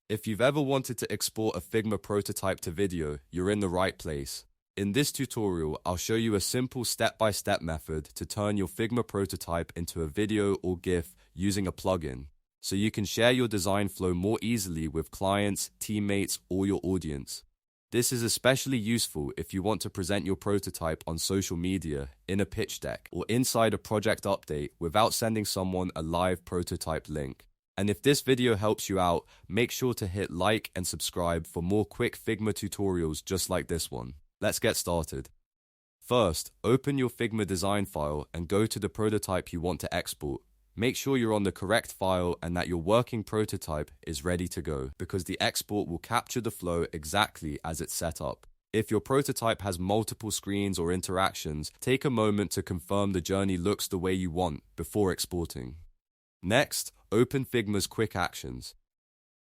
If you've ever wanted to export a Figma prototype to video, you're in the right place. In this tutorial, I'll show you a simple step-by-step method to turn your Figma prototype into a video or GIF using a plugin, so you can share your design flow more easily with clients, teammates, or your audience. This is especially useful if you want to present your prototype on social media, in a pitch deck, or inside a project update without sending someone a live prototype link. And if this video helps you out, make sure to hit like and subscribe for more quick Figma tutorials just like this one. Let's get started. First, open your Figma design file and go to the prototype you want to export. Make sure you're on the correct file and that your working prototype is ready to go, because the export will capture the flow exactly as it's set up. If your prototype has multiple screens or interactions, take a moment to confirm the journey looks the way you want before exporting. Next, open Figma's Quick Actions.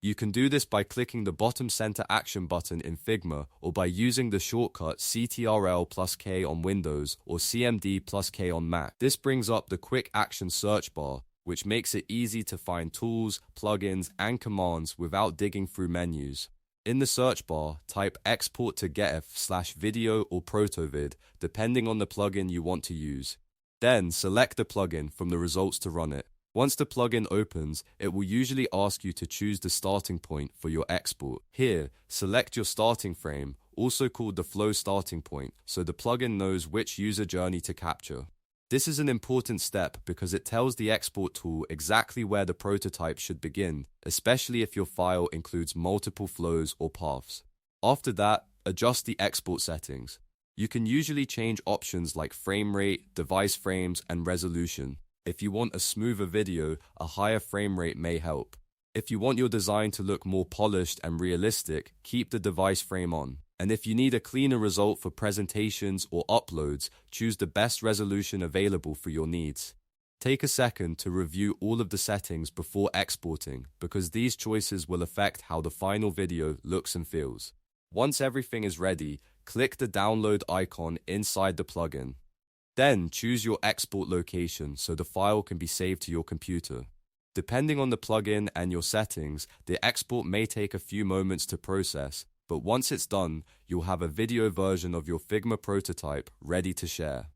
You can do this by clicking the bottom center action button in Figma or by using the shortcut Ctrl+K on Windows or CMD+K on Mac. This brings up the Quick Action search bar, which makes it easy to find tools, plugins, and commands without digging through menus. In the search bar, type export to GIF/video or protovid, depending on the plugin you want to use. Then select the plugin from the results to run it. Once the plugin opens, it will usually ask you to choose the starting point for your export. Here, select your starting frame, also called the flow starting point, so the plugin knows which user journey to capture. This is an important step because it tells the export tool exactly where the prototype should begin, especially if your file includes multiple flows or paths. After that, adjust the export settings. You can usually change options like frame rate, device frames, and resolution. If you want a smoother video, a higher frame rate may help. If you want your design to look more polished and realistic, keep the device frame on. And if you need a cleaner result for presentations or uploads, choose the best resolution available for your needs. Take a second to review all of the settings before exporting, because these choices will affect how the final video looks and feels. Once everything is ready, click the download icon inside the plugin. Then choose your export location so the file can be saved to your computer. Depending on the plugin and your settings, the export may take a few moments to process, but once it's done, you'll have a video version of your Figma prototype ready to share.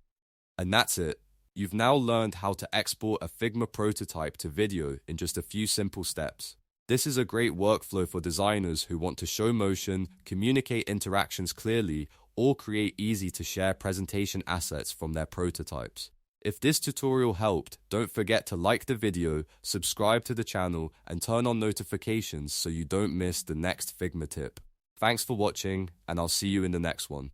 And that's it. You've now learned how to export a Figma prototype to video in just a few simple steps. This is a great workflow for designers who want to show motion, communicate interactions clearly, or create easy-to-share presentation assets from their prototypes. If this tutorial helped, don't forget to like the video, subscribe to the channel, and turn on notifications so you don't miss the next Figma tip. Thanks for watching, and I'll see you in the next one.